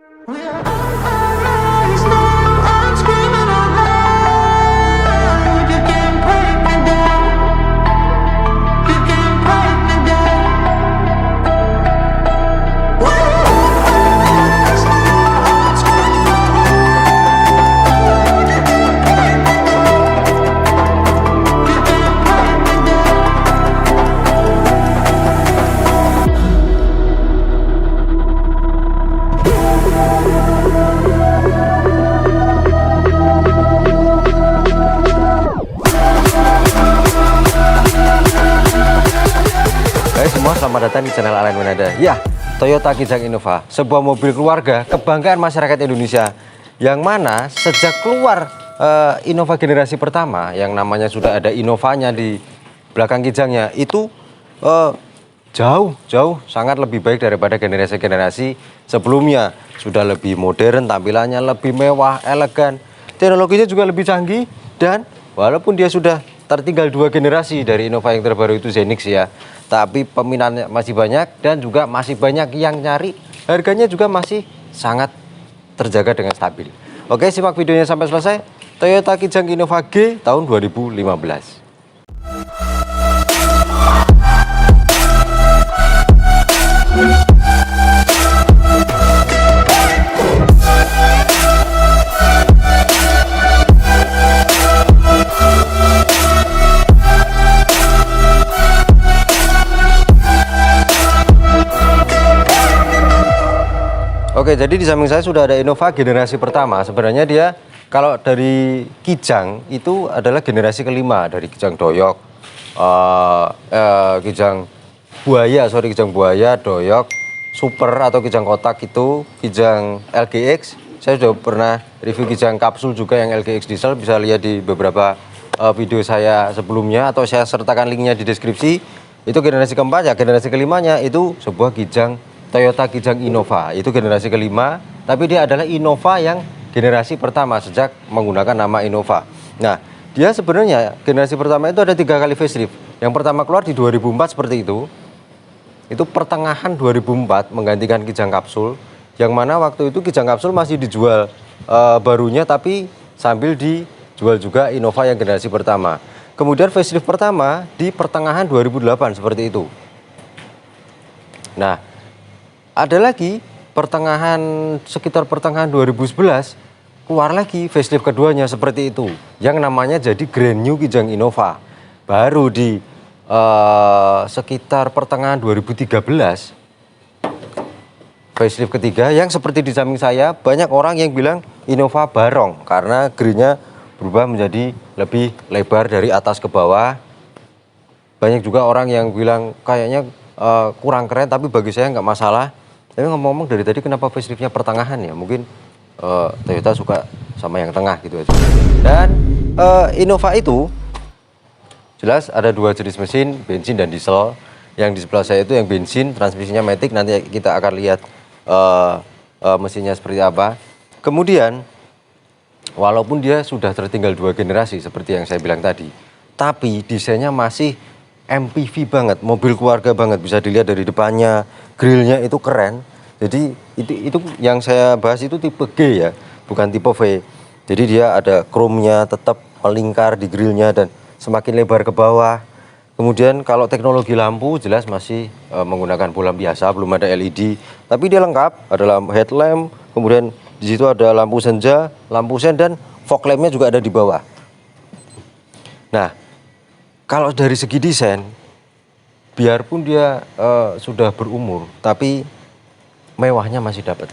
Hai semua, selamat datang di channel Alan Winada. Ya, Toyota Kijang Innova, sebuah mobil keluarga kebanggaan masyarakat Indonesia, yang mana sejak keluar Innova generasi pertama, yang namanya sudah ada Innovanya di belakang Kijangnya, itu jauh sangat lebih baik daripada generasi-generasi sebelumnya. Sudah lebih modern, tampilannya lebih mewah, elegan, teknologinya juga lebih canggih, dan walaupun dia sudah tertinggal 2 generasi dari Innova yang terbaru itu Zenix ya, tapi peminatnya masih banyak dan juga masih banyak yang nyari. Harganya juga masih sangat terjaga dengan stabil. Oke, simak videonya sampai selesai. Toyota Kijang Innova G tahun 2015. Oke, jadi di samping saya sudah ada Innova generasi pertama. Sebenarnya dia kalau dari Kijang itu adalah generasi kelima dari Kijang Doyok, Kijang Buaya, Doyok, Super atau Kijang kotak itu, Kijang LGX. Saya sudah pernah review Kijang kapsul juga yang LGX diesel, bisa lihat di beberapa video saya sebelumnya atau saya sertakan linknya di deskripsi. Itu generasi keempat ya, generasi kelimanya itu sebuah Kijang Toyota Kijang Innova, itu generasi kelima, tapi dia adalah Innova yang generasi pertama sejak menggunakan nama Innova. Nah, dia sebenarnya generasi pertama itu ada 3 kali facelift. Yang pertama keluar di 2004 seperti itu pertengahan 2004 menggantikan Kijang kapsul, yang mana waktu itu Kijang kapsul masih dijual barunya, tapi sambil dijual juga Innova yang generasi pertama. Kemudian facelift pertama di pertengahan 2008 seperti itu. Nah, ada lagi sekitar pertengahan 2011 keluar lagi facelift keduanya seperti itu, yang namanya jadi Grand New Kijang Innova. Baru di sekitar pertengahan 2013 facelift ketiga, yang seperti di samping saya banyak orang yang bilang Innova Barong karena grillnya berubah menjadi lebih lebar dari atas ke bawah. Banyak juga orang yang bilang kayaknya kurang keren, tapi bagi saya nggak masalah. Tapi ngomong-ngomong dari tadi kenapa faceliftnya pertengahan ya? Mungkin Toyota suka sama yang tengah gitu aja. Dan Innova itu jelas ada 2 jenis mesin, bensin dan diesel. Yang di sebelah saya itu yang bensin, transmisinya matic. Nanti kita akan lihat mesinnya seperti apa. Kemudian walaupun dia sudah tertinggal 2 generasi seperti yang saya bilang tadi, tapi desainnya masih MPV banget, mobil keluarga banget. Bisa dilihat dari depannya, grillnya itu keren. Jadi itu yang saya bahas itu tipe G ya, bukan tipe V. Jadi dia ada chrome-nya tetap melingkar di grillnya dan semakin lebar ke bawah. Kemudian kalau teknologi lampu jelas masih menggunakan bola biasa, belum ada LED. Tapi dia lengkap, ada headlamp, kemudian di situ ada lampu senja, lampu sen, dan fog lamp-nya juga ada di bawah. Nah, kalau dari segi desain, biarpun dia sudah berumur, tapi mewahnya masih dapat.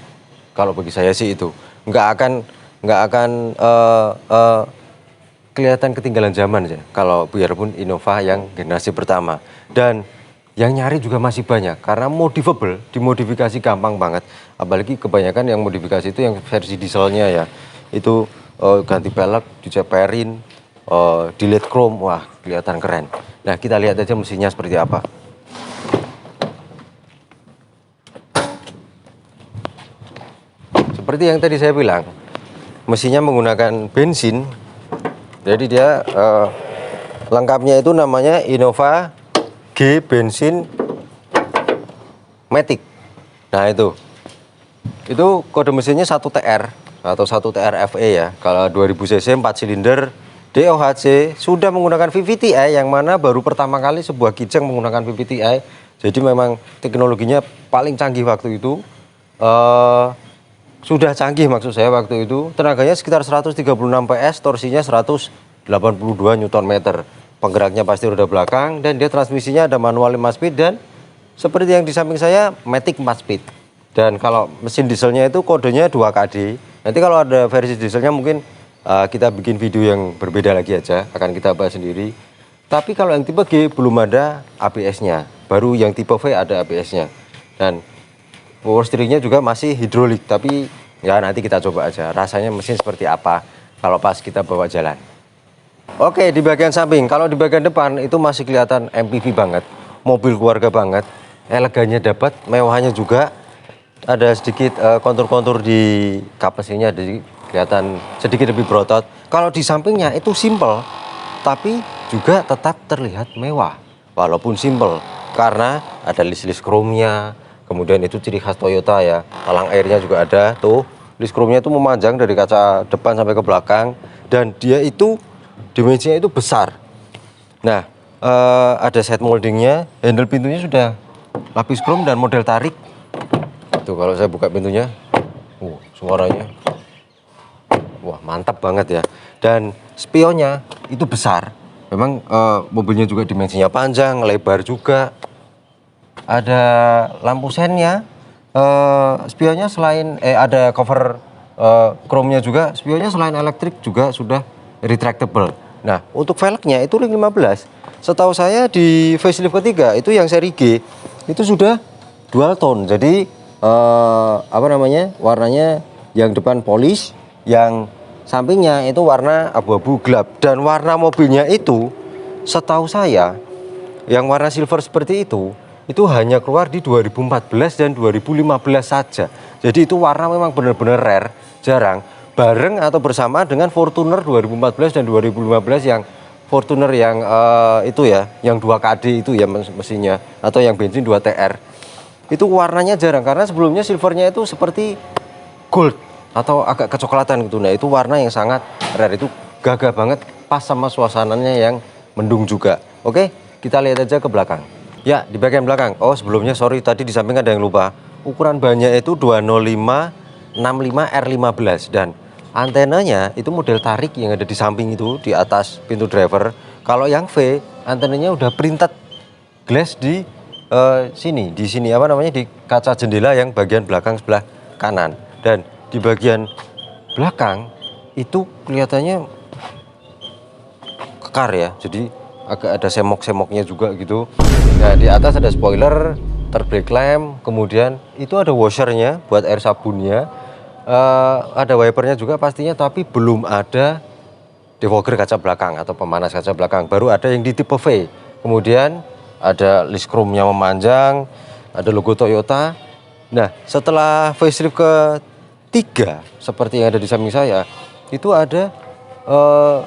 Kalau bagi saya sih itu nggak akan kelihatan ketinggalan zaman ya. Kalau biarpun Innova yang generasi pertama, dan yang nyari juga masih banyak karena modifable, dimodifikasi gampang banget. Apalagi kebanyakan yang modifikasi itu yang versi dieselnya ya, itu ganti pelek, diceperin, delete chrome, wah kelihatan keren. Nah, kita lihat aja mesinnya seperti apa. Seperti yang tadi saya bilang, mesinnya menggunakan bensin. Jadi dia lengkapnya itu namanya Innova G bensin matic. Nah itu Itu kode mesinnya 1TR atau 1TR FE ya. Kalau 2000 cc 4 silinder DOHC sudah menggunakan VVTi, yang mana baru pertama kali sebuah Kijang menggunakan VVTi. Jadi memang teknologinya paling canggih waktu itu. Sudah canggih maksud saya waktu itu. Tenaganya sekitar 136 PS, torsinya 182 Nm. Penggeraknya pasti roda belakang, dan dia transmisinya ada manual 5 speed, dan seperti yang di samping saya Matic 4 speed. Dan kalau mesin dieselnya itu kodenya 2KD. Nanti kalau ada versi dieselnya mungkin kita bikin video yang berbeda lagi aja, akan kita bahas sendiri. Tapi kalau yang tipe G belum ada ABS-nya, baru yang tipe V ada ABS-nya. Dan power steeringnya juga masih hidrolik, tapi ya nanti kita coba aja rasanya mesin seperti apa kalau pas kita bawa jalan. Oke, di bagian samping, kalau di bagian depan itu masih kelihatan MPV banget, mobil keluarga banget, elegannya dapat, mewahnya juga. Ada sedikit kontur-kontur di kap mesinnya, jadi kelihatan sedikit lebih berotot. Kalau di sampingnya itu simple, tapi juga tetap terlihat mewah walaupun simple, karena ada list-list chrome-nya. Kemudian itu ciri khas Toyota ya, talang airnya juga ada tuh. List chrome-nya itu memanjang dari kaca depan sampai ke belakang, dan dia itu dimensinya itu besar. Nah, ada set moldingnya, handle pintunya sudah lapis chrome dan model tarik. Tuh kalau saya buka pintunya, suaranya, wah mantap banget ya. Dan spionnya itu besar. Memang mobilnya juga dimensinya panjang, lebar juga. Ada lampu sennya. Spionnya selain ada cover chrome-nya juga, spionnya selain elektrik juga sudah retractable. Nah, untuk velgnya itu ring 15. Setahu saya di facelift ketiga itu yang seri G itu sudah dual tone. Jadi warnanya yang depan polish, yang sampingnya itu warna abu-abu gelap. Dan warna mobilnya itu setahu saya yang warna silver seperti itu hanya keluar di 2014 dan 2015 saja. Jadi itu warna memang benar-benar rare, jarang, bareng atau bersama dengan Fortuner 2014 dan 2015, yang Fortuner yang itu ya, yang 2KD itu ya mesinnya, atau yang bensin 2TR. Itu warnanya jarang, karena sebelumnya silvernya itu seperti gold atau agak kecoklatan gitu. Nah, itu warna yang sangat rare, itu gagah banget, pas sama suasananya yang mendung juga. Oke, kita lihat aja ke belakang. Ya, di bagian belakang. Oh, sebelumnya sorry, tadi di samping ada yang lupa. Ukuran bannya itu 205/65 R15, dan antenanya itu model tarik yang ada di samping itu, di atas pintu driver. Kalau yang V, antenanya udah printed glass di sini di kaca jendela yang bagian belakang sebelah kanan. Dan di bagian belakang itu kelihatannya kekar ya, jadi agak ada semok-semoknya juga gitu. Nah, di atas ada spoiler, brake lamp, kemudian itu ada washernya buat air sabunnya, ada wipernya juga pastinya, tapi belum ada defogger kaca belakang atau pemanas kaca belakang. Baru ada yang di tipe V. Kemudian ada list chrome-nya memanjang, ada logo Toyota. Nah, setelah facelift ketiga seperti yang ada di samping saya, itu ada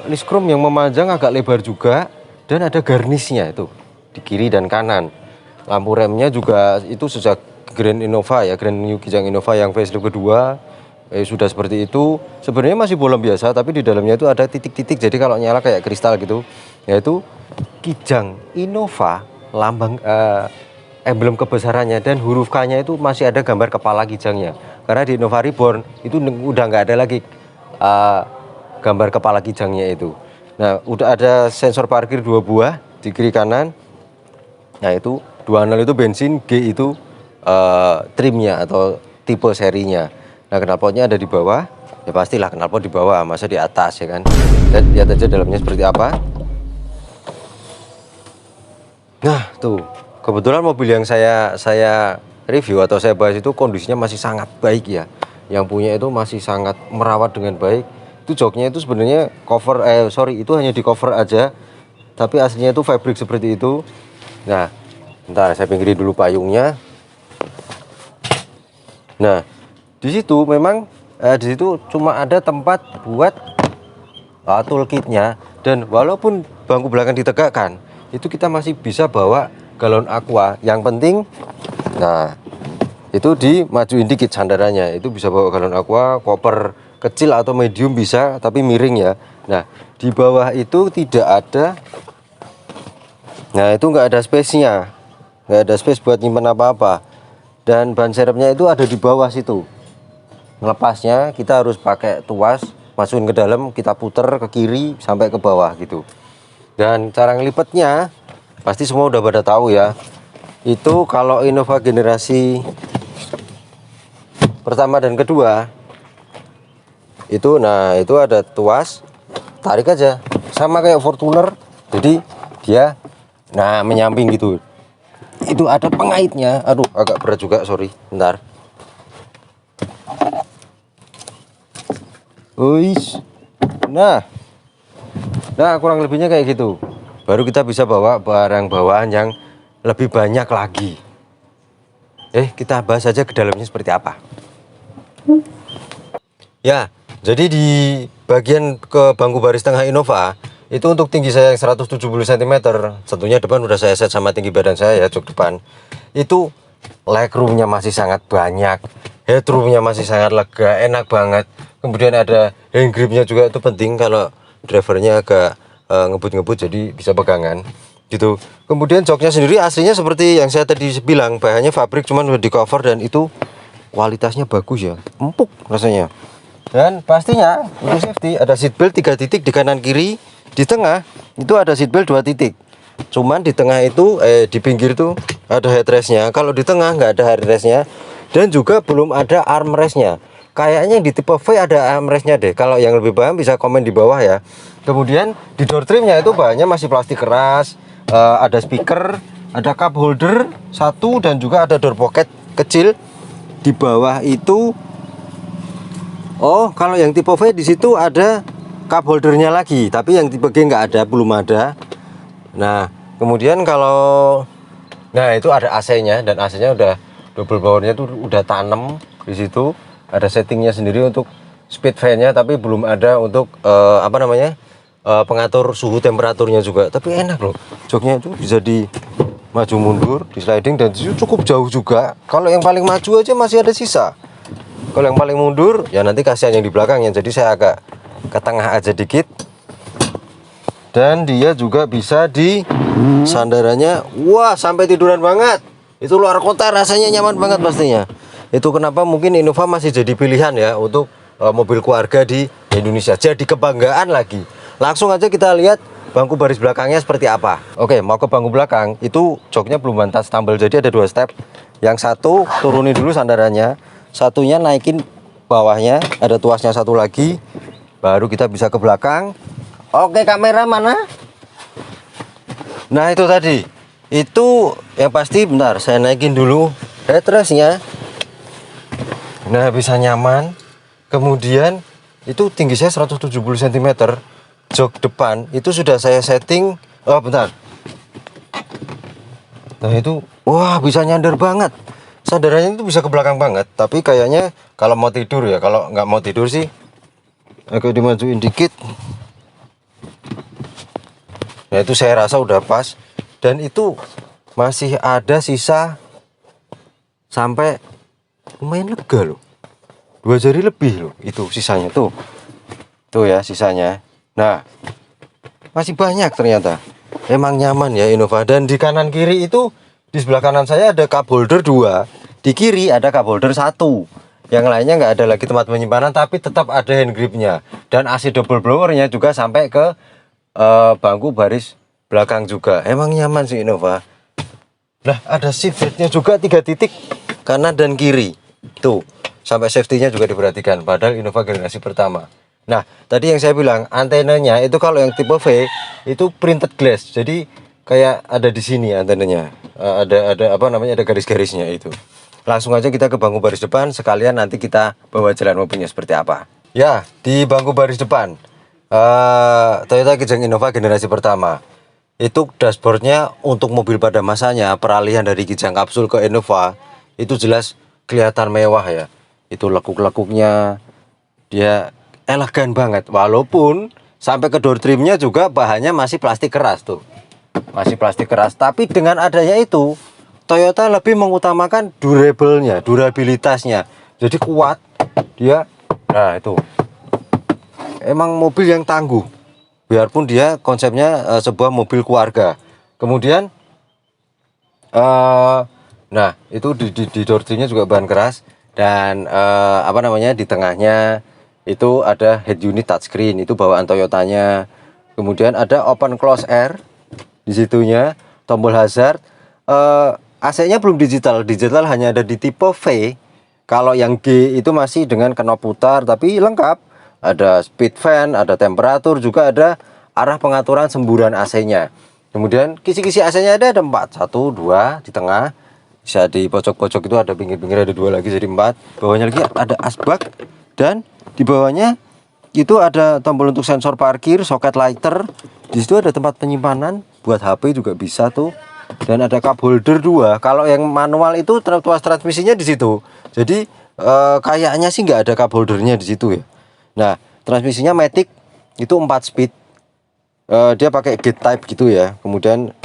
list chrome yang memanjang agak lebar juga, dan ada garnisnya itu di kiri dan kanan. Lampu remnya juga itu sejak Grand Innova ya, Grand New Kijang Innova yang facelift kedua sudah seperti itu. Sebenarnya masih bolong biasa, tapi di dalamnya itu ada titik-titik, jadi kalau nyala kayak kristal gitu. Yaitu Kijang Innova, lambang emblem kebesarannya, dan huruf K-nya itu masih ada gambar kepala kijangnya. Karena di Innova Reborn itu udah nggak ada lagi gambar kepala kijangnya itu. Nah, udah ada sensor parkir 2 buah di kiri kanan. Nah, itu 26 itu bensin, G itu trimnya atau tipe serinya. Nah, knalpotnya ada di bawah. Ya pastilah knalpot di bawah, masa di atas ya kan. Dan lihat aja dalamnya seperti apa. Nah, tuh kebetulan mobil yang saya review atau saya bahas itu kondisinya masih sangat baik ya. Yang punya itu masih sangat merawat dengan baik. Itu joknya itu sebenarnya cover, itu hanya di cover aja, tapi aslinya itu fabric seperti itu. Nah, bentar saya pinggirin dulu payungnya. Nah, di situ memang di situ cuma ada tempat buat toolkitnya, dan walaupun bangku belakang ditegakkan, itu kita masih bisa bawa galon aqua. Yang penting, nah itu dimajuin dikit sandarannya. Itu bisa bawa galon aqua, koper kecil atau medium bisa, tapi miring ya. Nah, di bawah itu tidak ada. Nah, itu nggak ada space-nya, nggak ada space buat nyimpen apa-apa. Dan ban serepnya itu ada di bawah situ. Melepasnya kita harus pakai tuas, masukin ke dalam, kita puter ke kiri sampai ke bawah gitu. Dan cara ngelipetnya pasti semua udah pada tahu ya. Itu kalau Innova generasi pertama dan kedua itu, nah itu ada tuas, tarik aja sama kayak Fortuner, jadi dia nah menyamping gitu. Itu ada pengaitnya, aduh agak berat juga, sorry, bentar. Uish. Nah kurang lebihnya kayak gitu. Baru kita bisa bawa barang bawaan yang lebih banyak lagi. Kita bahas aja ke dalamnya seperti apa. Ya, jadi di bagian ke bangku baris tengah Innova itu untuk tinggi saya yang 170 cm, tentunya depan udah saya set sama tinggi badan saya ya, jok depan. Itu legroomnya masih sangat banyak, headroomnya masih sangat lega, enak banget. Kemudian ada hand gripnya juga, itu penting kalau drivernya agak ngebut-ngebut jadi bisa pegangan gitu. Kemudian joknya sendiri aslinya seperti yang saya tadi bilang, bahannya fabrik cuman udah di cover, dan itu kualitasnya bagus ya, empuk rasanya. Dan pastinya untuk safety ada seat belt 3 titik di kanan kiri, di tengah itu ada seat belt 2 titik. Cuman di tengah itu di pinggir itu ada headrestnya, kalau di tengah nggak ada headrestnya, dan juga belum ada armrestnya. Kayaknya di tipe V ada armrestnya deh. Kalau yang lebih paham bisa komen di bawah ya. Kemudian di door trimnya itu bahannya masih plastik keras, ada speaker, ada cup holder satu, dan juga ada door pocket kecil di bawah itu. Oh, kalau yang tipe V di situ ada cup holdernya lagi, tapi yang tipe G nggak ada, belum ada. Nah, kemudian kalau itu ada AC-nya, dan AC-nya udah double powernya tuh udah tanam di situ. Ada settingnya sendiri untuk speed fan-nya, tapi belum ada untuk pengatur suhu temperaturnya juga. Tapi enak loh, joknya itu bisa di maju mundur, di sliding, dan cukup jauh juga. Kalau yang paling maju aja masih ada sisa. Kalau yang paling mundur ya nanti kasihan yang di belakangnya, jadi saya agak ke tengah aja dikit. Dan dia juga bisa di sandarannya, wah sampai tiduran banget. Itu luar kota, rasanya nyaman banget pastinya. Itu kenapa mungkin Innova masih jadi pilihan ya untuk mobil keluarga di Indonesia. Jadi kebanggaan lagi. Langsung aja kita lihat bangku baris belakangnya seperti apa. Oke, mau ke bangku belakang, itu joknya belum bantas tumble, jadi ada 2 step. Yang satu turunin dulu sandarannya, satunya naikin bawahnya, ada tuasnya satu lagi, baru kita bisa ke belakang. Oke, kamera mana? Nah itu tadi, itu yang pasti, bentar saya naikin dulu headrestnya. Nah bisa nyaman. Kemudian itu tinggi saya 170 cm, jok depan itu sudah saya setting. Oh bentar, nah itu wah bisa nyandar banget. Sandarannya itu bisa ke belakang banget, tapi kayaknya kalau mau tidur ya, kalau nggak mau tidur sih agak dimajuin dikit. Nah itu saya rasa udah pas, dan itu masih ada sisa sampai lumayan lega loh, 2 jari lebih loh itu sisanya tuh ya sisanya. Nah masih banyak ternyata, emang nyaman ya Innova. Dan di kanan kiri itu, di sebelah kanan saya ada cup holder 2, di kiri ada cup holder 1, yang lainnya nggak ada lagi tempat penyimpanan, tapi tetap ada hand gripnya, dan AC double blowernya juga sampai ke bangku baris belakang juga. Emang nyaman sih Innova. Nah ada seat beltnya juga 3 titik kanan dan kiri tuh, sampai safety-nya juga diperhatikan, padahal Innova generasi pertama. Nah tadi yang saya bilang antenanya itu kalau yang tipe V itu printed glass, jadi kayak ada di sini antenanya, ada ada garis-garisnya itu. Langsung aja kita ke bangku baris depan, sekalian nanti kita bawa jalan mobilnya seperti apa. Ya, di bangku baris depan Toyota Kijang Innova generasi pertama. Itu dashboardnya untuk mobil pada masanya, peralihan dari Kijang kapsul ke Innova, itu jelas kelihatan mewah ya. Itu lekuk-lekuknya dia elegan banget, walaupun sampai ke door trimnya juga bahannya masih plastik keras tuh, masih plastik keras. Tapi dengan adanya itu Toyota lebih mengutamakan durabilitasnya. Jadi kuat dia. Nah, itu. Emang mobil yang tangguh. Biarpun dia konsepnya sebuah mobil keluarga. Kemudian nah, itu di door trimnya juga bahan keras dan apa namanya, di tengahnya itu ada head unit touchscreen, itu bawaan Toyotanya. Kemudian ada open close air di situnya, tombol hazard. AC-nya belum digital, digital hanya ada di tipe V. Kalau yang G itu masih dengan knop putar, tapi lengkap. Ada speed fan, ada temperatur, juga ada arah pengaturan semburan AC-nya. Kemudian kisi-kisi AC-nya ada 4, 1, 2 di tengah. Bisa di pojok-pojok itu ada, pinggir-pinggir ada 2 lagi, jadi 4. Bawahnya lagi ada asbak, dan di bawahnya itu ada tombol untuk sensor parkir, soket lighter. Di situ ada tempat penyimpanan buat HP juga bisa tuh. Dan ada cup holder 2. Kalau yang manual itu tuas transmisinya di situ. Jadi kayaknya sih nggak ada cup holdernya di situ ya. Nah, transmisinya matic itu 4 speed. Dia pakai gate type gitu ya. Kemudian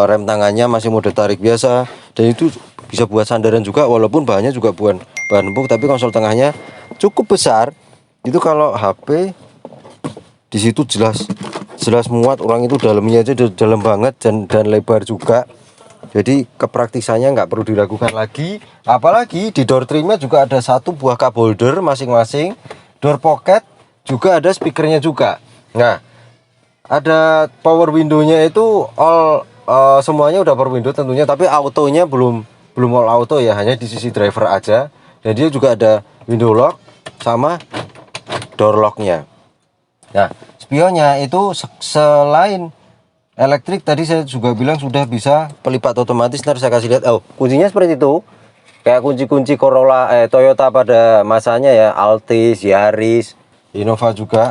rem tangannya masih mode tarik biasa, dan itu bisa buat sandaran juga, walaupun bahannya juga bukan bahan empuk, tapi konsol tengahnya cukup besar. Itu kalau HP di situ jelas muat, orang itu dalamnya aja dalam banget, dan lebar juga. Jadi kepraktisannya nggak perlu diragukan lagi. Apalagi di door trimnya juga ada 1 buah cup holder masing-masing, door pocket, juga ada speakernya juga. Nah, ada power window-nya itu all semuanya udah power window tentunya, tapi autonya belum all auto ya, hanya di sisi driver aja. Dan dia juga ada window lock sama door lock-nya. Nah, spionnya itu selain elektrik, tadi saya juga bilang sudah bisa pelipat otomatis. Ntar saya kasih lihat. Oh, kuncinya seperti itu. Kayak kunci-kunci Corolla Toyota pada masanya ya, Altis, Yaris, Innova juga.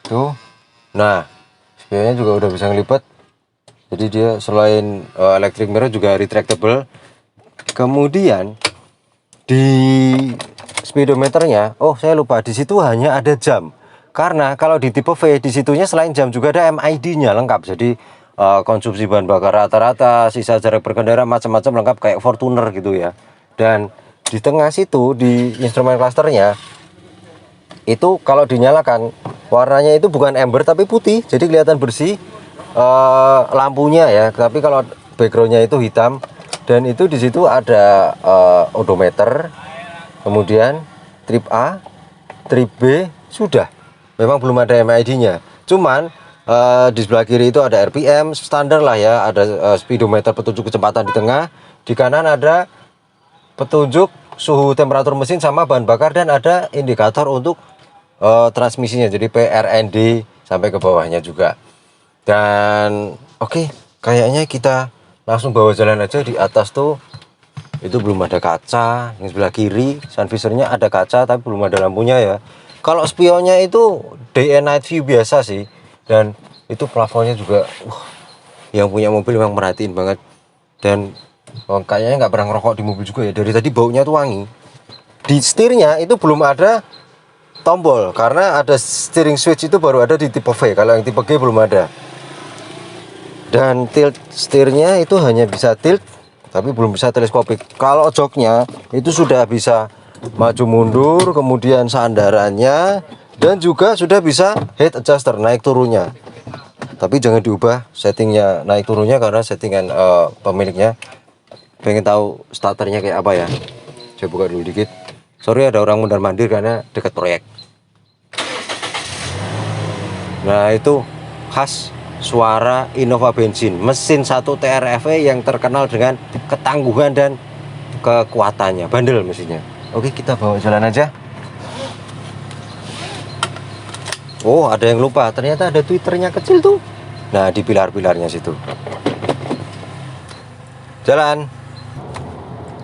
Tuh. Nah, spionnya juga udah bisa ngelipat. Jadi dia selain electric mirror juga retractable. Kemudian di speedometernya, oh saya lupa, di situ hanya ada jam. Karena kalau di tipe V, di situnya selain jam juga ada MID-nya lengkap. Jadi konsumsi bahan bakar rata-rata, sisa jarak berkendara, macam-macam lengkap kayak Fortuner gitu ya. Dan di tengah situ, di instrumen clusternya, itu kalau dinyalakan, warnanya itu bukan ember tapi putih, jadi kelihatan bersih lampunya ya. Tapi kalau backgroundnya itu hitam. Dan itu di situ ada odometer, kemudian trip A, trip B, sudah. Memang belum ada MID-nya. Cuman di sebelah kiri itu ada RPM standar lah ya, ada speedometer, petunjuk kecepatan di tengah. Di kanan ada petunjuk suhu temperatur mesin sama bahan bakar, dan ada indikator untuk transmisinya. Jadi PRND sampai ke bawahnya juga. Dan oke, kayaknya kita langsung bawa jalan aja. Di atas tuh itu belum ada kaca. Yang sebelah kiri sun visornya ada kaca tapi belum ada lampunya ya. Kalau spionnya itu day and night view biasa sih. Dan itu plafonnya juga yang punya mobil memang merhatiin banget. Dan kayaknya nggak pernah ngerokok di mobil juga ya. Dari tadi baunya tuh wangi. Di setirnya itu belum ada tombol, karena ada steering switch itu baru ada di tipe V. Kalau yang tipe G belum ada. Dan tilt setirnya itu hanya bisa tilt, tapi belum bisa teleskopik. Kalau joknya itu sudah bisa maju mundur, kemudian sandarannya, dan juga sudah bisa head adjuster naik turunnya. Tapi jangan diubah settingnya naik turunnya, karena settingan pemiliknya. Pengen tahu starternya kayak apa ya? Saya buka dulu dikit. Sorry ada orang mondar mandir karena dekat proyek. Nah, itu khas suara Innova bensin, mesin 1 TRF yang terkenal dengan ketangguhan dan kekuatannya, bandel mesinnya. Oke, kita bawa jalan aja. Oh, ada yang lupa, ternyata ada twitternya kecil tuh. Nah, di pilar-pilarnya situ. Jalan.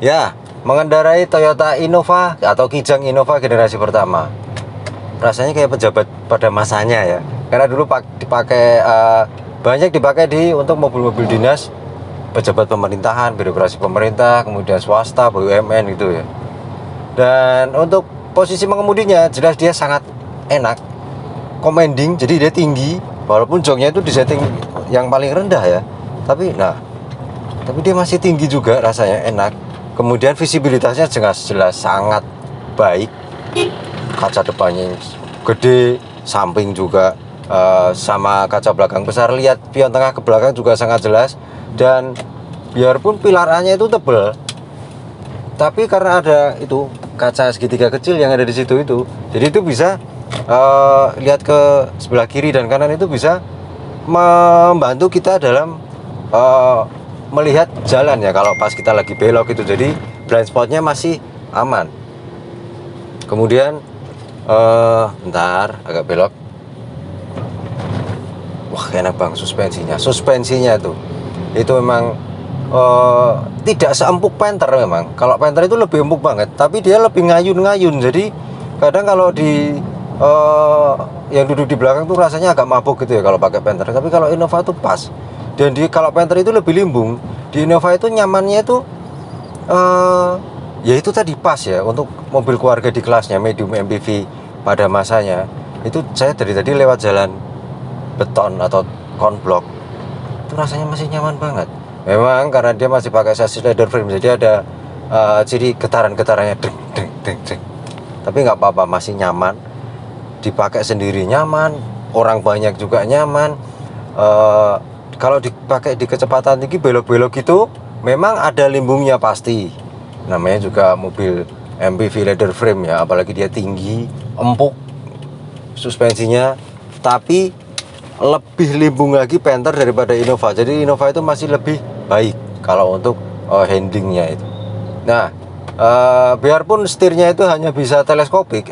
Ya, mengendarai Toyota Innova atau Kijang Innova generasi pertama. Rasanya kayak pejabat pada masanya ya. Karena dulu dipakai banyak dipakai untuk mobil-mobil dinas, pejabat pemerintahan, birokrasi pemerintah, kemudian swasta, BUMN gitu ya. Dan untuk posisi mengemudinya jelas dia sangat enak, commanding, jadi dia tinggi, walaupun joknya itu disetting yang paling rendah ya. Tapi nah, tapi dia masih tinggi juga, rasanya enak. Kemudian visibilitasnya jelas sangat baik, kaca depannya gede, samping juga sama kaca belakang besar, lihat pion tengah ke belakang juga sangat jelas. Dan biarpun pilar A-nya itu tebal, tapi karena ada itu kaca segitiga kecil yang ada di situ itu, jadi itu bisa lihat ke sebelah kiri dan kanan, itu bisa membantu kita dalam melihat jalan ya kalau pas kita lagi belok itu. Jadi blind spotnya masih aman. Kemudian bentar, agak belok. Wah, enak bang suspensinya tuh, itu memang tidak seempuk Panther. Memang kalau Panther itu lebih empuk banget, tapi dia lebih ngayun. Jadi kadang kalau di yang duduk di belakang tuh rasanya agak mabuk gitu ya kalau pakai Panther. Tapi kalau Innova tuh pas. Dan kalau Panther itu lebih limbung, di Innova itu nyamannya itu ya itu tadi pas ya untuk mobil keluarga di kelasnya medium MPV pada masanya. Itu saya dari tadi lewat jalan beton atau konblok itu rasanya masih nyaman banget. Memang karena dia masih pakai chassis leather frame, jadi ada ciri getaran-getarannya deng deng deng deng. Tapi nggak apa-apa, masih nyaman. Dipakai sendiri nyaman, orang banyak juga nyaman. Kalau dipakai di kecepatan tinggi, belok-belok gitu, memang ada limbungnya pasti. Namanya juga mobil MPV leather frame ya, apalagi dia tinggi, empuk suspensinya. Tapi lebih limbung lagi Panther daripada Innova. Jadi Innova itu masih lebih baik kalau untuk handlingnya itu. Nah, biarpun setirnya itu hanya bisa teleskopik,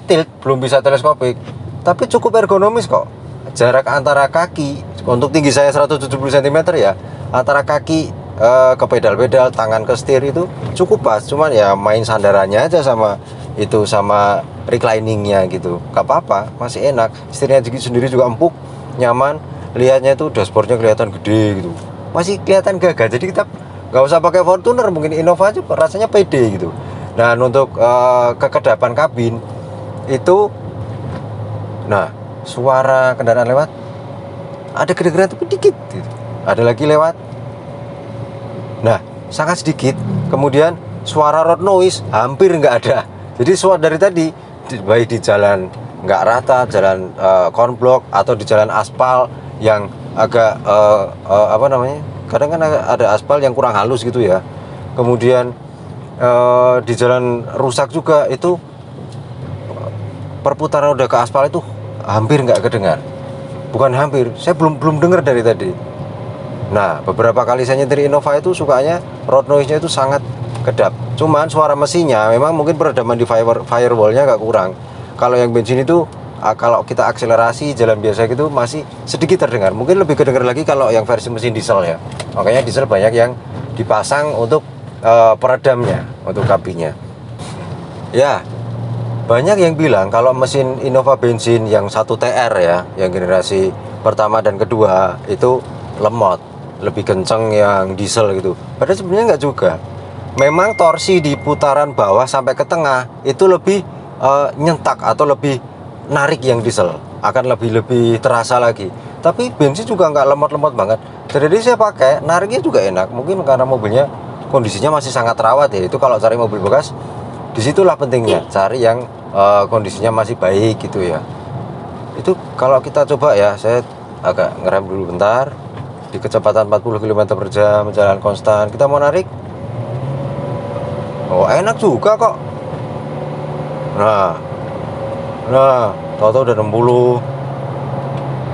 tilt, belum bisa teleskopik, tapi cukup ergonomis kok. Jarak antara kaki, untuk tinggi saya 170 cm ya, antara kaki ke pedal-pedal, tangan ke setir itu cukup pas. Cuman ya main sandarannya aja sama itu, sama recliningnya gitu, gak apa-apa, masih enak. Setirnya sendiri juga empuk, nyaman. Lihatnya itu dashboardnya kelihatan gede gitu, masih kelihatan gagah. Jadi kita nggak usah pakai Fortuner, mungkin Innova aja rasanya pede gitu. Dan untuk kekedapan kabin itu, nah suara kendaraan lewat ada kedengeran tapi dikit gitu. Ada lagi lewat, nah sangat sedikit. Kemudian suara road noise hampir nggak ada. Jadi suara dari tadi, baik di jalan nggak rata, jalan konblok atau di jalan aspal yang agak apa namanya, kadang kan ada aspal yang kurang halus gitu ya. Kemudian di jalan rusak juga itu, perputaran udah ke aspal itu hampir nggak kedengar. Bukan hampir, saya belum dengar dari tadi. Nah, beberapa kali saya nyetir Innova itu sukanya road noise-nya itu sangat kedap. Cuman suara mesinnya memang mungkin peredaman di firewall-nya agak kurang. Kalau yang bensin itu kalau kita akselerasi jalan biasa gitu masih sedikit terdengar. Mungkin lebih kedengar lagi kalau yang versi mesin diesel ya. Makanya diesel banyak yang dipasang untuk peredamnya, untuk kabinnya. Ya, banyak yang bilang kalau mesin Innova bensin yang 1TR ya, yang generasi pertama dan kedua itu lemot, lebih kenceng yang diesel gitu. Padahal sebenarnya nggak juga. Memang torsi di putaran bawah sampai ke tengah itu lebih nyentak atau lebih narik, yang diesel akan lebih terasa lagi. Tapi bensin juga nggak lemot-lemot banget. Jadi saya pakai, nariknya juga enak. Mungkin karena mobilnya kondisinya masih sangat rawat ya. Itu kalau cari mobil bekas, disitulah pentingnya cari yang kondisinya masih baik gitu ya. Itu kalau kita coba ya, saya agak ngerem dulu bentar di kecepatan 40 km/jam, jalan konstan. Kita mau narik, oh enak juga kok. Nah tahu-tahu udah 60.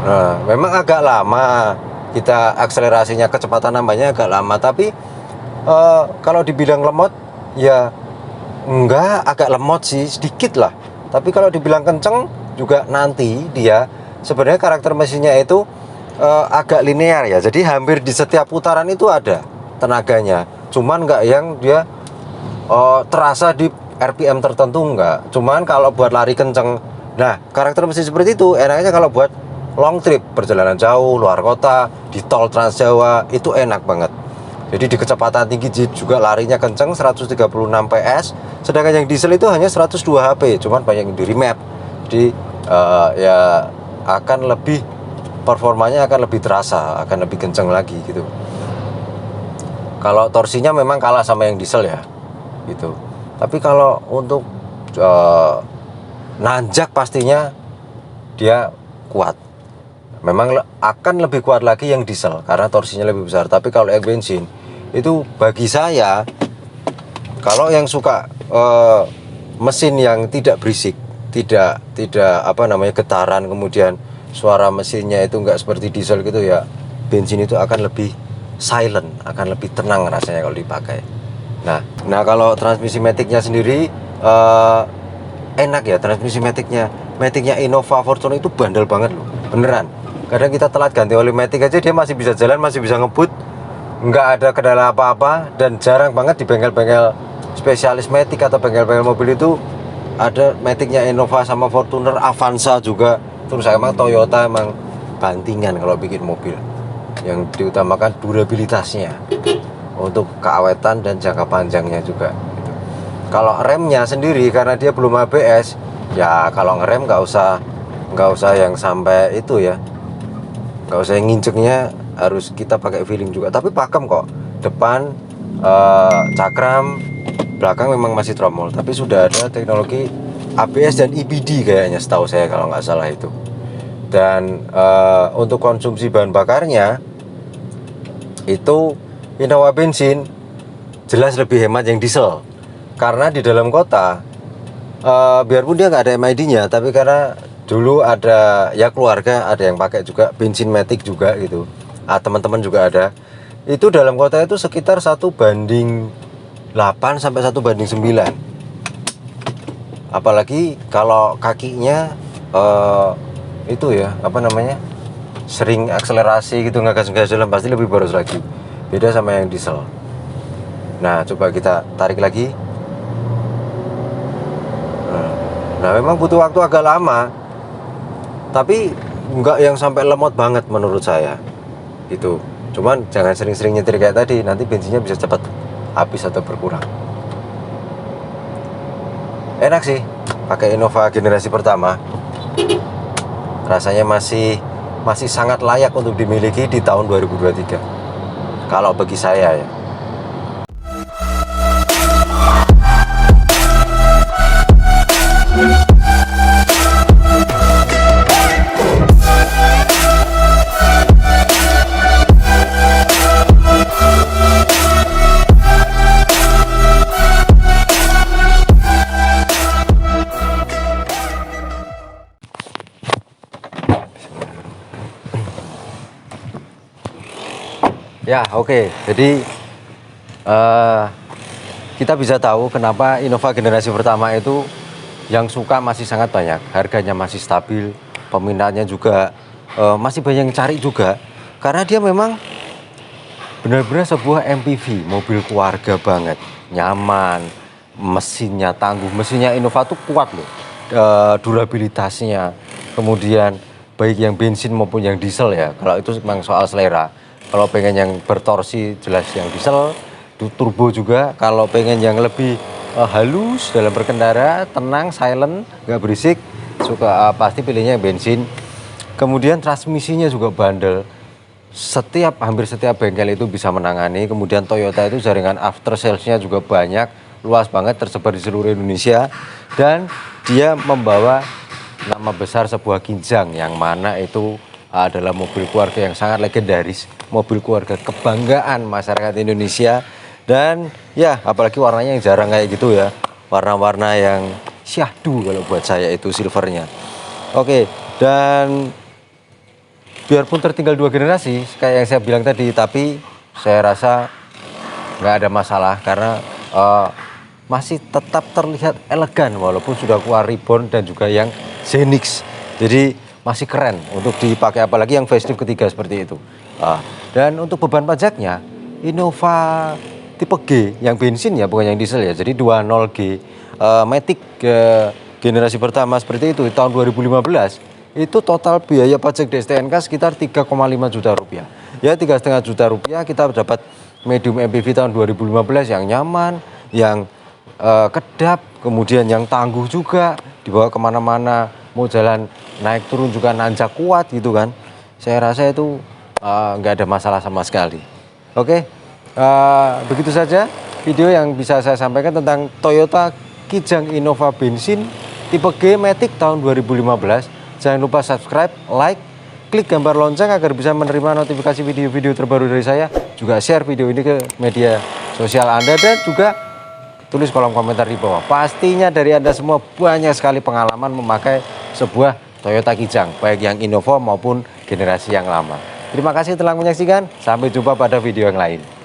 Nah memang agak lama kita akselerasinya, kecepatan nambahnya agak lama. Tapi kalau dibilang lemot ya enggak, agak lemot sih sedikit lah. Tapi kalau dibilang kenceng juga, nanti dia sebenarnya karakter mesinnya itu agak linear ya. Jadi hampir di setiap putaran itu ada tenaganya. Cuman enggak yang dia terasa di RPM tertentu, enggak. Cuman kalau buat lari kenceng, nah karakter mesin seperti itu enaknya kalau buat long trip, perjalanan jauh, luar kota, di tol Trans Jawa itu enak banget. Jadi di kecepatan tinggi juga larinya kenceng, 136 PS. Sedangkan yang diesel itu hanya 102 HP, cuman banyak yang di remap. Jadi ya akan lebih, performanya akan lebih terasa, akan lebih kenceng lagi gitu. Kalau torsinya memang kalah sama yang diesel ya, gitu. Tapi kalau untuk nanjak pastinya dia kuat. Memang akan lebih kuat lagi yang diesel karena torsinya lebih besar. Tapi kalau yang bensin itu bagi saya, kalau yang suka mesin yang tidak berisik, tidak apa namanya getaran, kemudian suara mesinnya itu enggak seperti diesel gitu ya, bensin itu akan lebih silent, akan lebih tenang rasanya kalau dipakai. Nah kalau transmisi maticnya sendiri enak ya transmisi maticnya. Maticnya Innova Fortuner itu bandel banget loh, beneran. Kadang kita telat ganti oli matic aja dia masih bisa jalan, masih bisa ngebut, nggak ada kendala apa-apa. Dan jarang banget di bengkel-bengkel spesialis matic atau bengkel-bengkel mobil itu ada maticnya Innova sama Fortuner, Avanza juga. Terus emang Toyota emang bantingan kalau bikin mobil. Yang diutamakan durabilitasnya untuk keawetan dan jangka panjangnya juga gitu. Kalau remnya sendiri karena dia belum ABS ya, kalau ngerem nggak usah yang sampai itu ya, nggak usah yang nginjeknya harus kita pakai feeling juga. Tapi pakem kok, depan cakram, belakang memang masih tromol, tapi sudah ada teknologi ABS dan EBD kayaknya setahu saya kalau nggak salah itu. Dan untuk konsumsi bahan bakarnya itu Innova bensin jelas lebih hemat yang diesel, karena di dalam kota biarpun dia nggak ada MID-nya, tapi karena dulu ada ya keluarga ada yang pakai juga bensin matic juga gitu, teman-teman juga ada, itu dalam kota itu sekitar 1:8 sampai 1:9. Apalagi kalau kakinya itu ya apa namanya, sering akselerasi gitu, ngegas jalan, pasti lebih boros lagi, beda sama yang diesel. Nah coba kita tarik lagi. Nah memang butuh waktu agak lama, tapi nggak yang sampai lemot banget menurut saya itu. Cuman jangan sering-sering nyetir kayak tadi, nanti bensinnya bisa cepat habis atau berkurang. Enak sih pakai Innova generasi pertama, rasanya masih sangat layak untuk dimiliki di tahun 2023 kalau bagi saya ya. Ya oke. Jadi kita bisa tahu kenapa Innova generasi pertama itu yang suka masih sangat banyak, harganya masih stabil, peminatnya juga masih banyak yang cari juga, karena dia memang benar-benar sebuah MPV, mobil keluarga banget, nyaman, mesinnya tangguh, mesinnya Innova tuh kuat loh, durabilitasnya, kemudian baik yang bensin maupun yang diesel ya, kalau itu memang soal selera. Kalau pengen yang bertorsi jelas yang diesel, turbo juga. Kalau pengen yang lebih halus dalam berkendara, tenang, silent, nggak berisik, suka pasti pilihnya yang bensin. Kemudian transmisinya juga bandel. Hampir setiap bengkel itu bisa menangani. Kemudian Toyota itu jaringan after salesnya juga banyak, luas banget, tersebar di seluruh Indonesia. Dan dia membawa nama besar sebuah Kinjang, yang mana itu adalah mobil keluarga yang sangat legendaris, mobil keluarga kebanggaan masyarakat Indonesia. Dan ya apalagi warnanya yang jarang kayak gitu ya, warna-warna yang syahdu kalau buat saya itu silvernya. Oke, dan biarpun tertinggal 2 generasi kayak yang saya bilang tadi, tapi saya rasa nggak ada masalah karena masih tetap terlihat elegan walaupun sudah keluar Reborn dan juga yang Zenix. Jadi masih keren untuk dipakai, apalagi yang facelift ketiga seperti itu. Dan untuk beban pajaknya Innova tipe G yang bensin ya, bukan yang diesel ya, jadi 20G Matic generasi pertama seperti itu tahun 2015 itu total biaya pajak di STNK sekitar 3,5 juta rupiah ya, 3,5 juta rupiah kita dapat medium MPV tahun 2015 yang nyaman, yang kedap, kemudian yang tangguh juga, dibawa kemana-mana, mau jalan naik turun juga nanjak kuat gitu kan. Saya rasa itu nggak ada masalah sama sekali. Oke, Begitu saja video yang bisa saya sampaikan tentang Toyota Kijang Innova bensin tipe G Matic tahun 2015. Jangan lupa subscribe, like, klik gambar lonceng agar bisa menerima notifikasi video-video terbaru dari saya. Juga share video ini ke media sosial Anda dan juga tulis kolom komentar di bawah. Pastinya dari Anda semua banyak sekali pengalaman memakai sebuah Toyota Kijang, baik yang Innova maupun generasi yang lama. Terima kasih telah menyaksikan. Sampai jumpa pada video yang lain.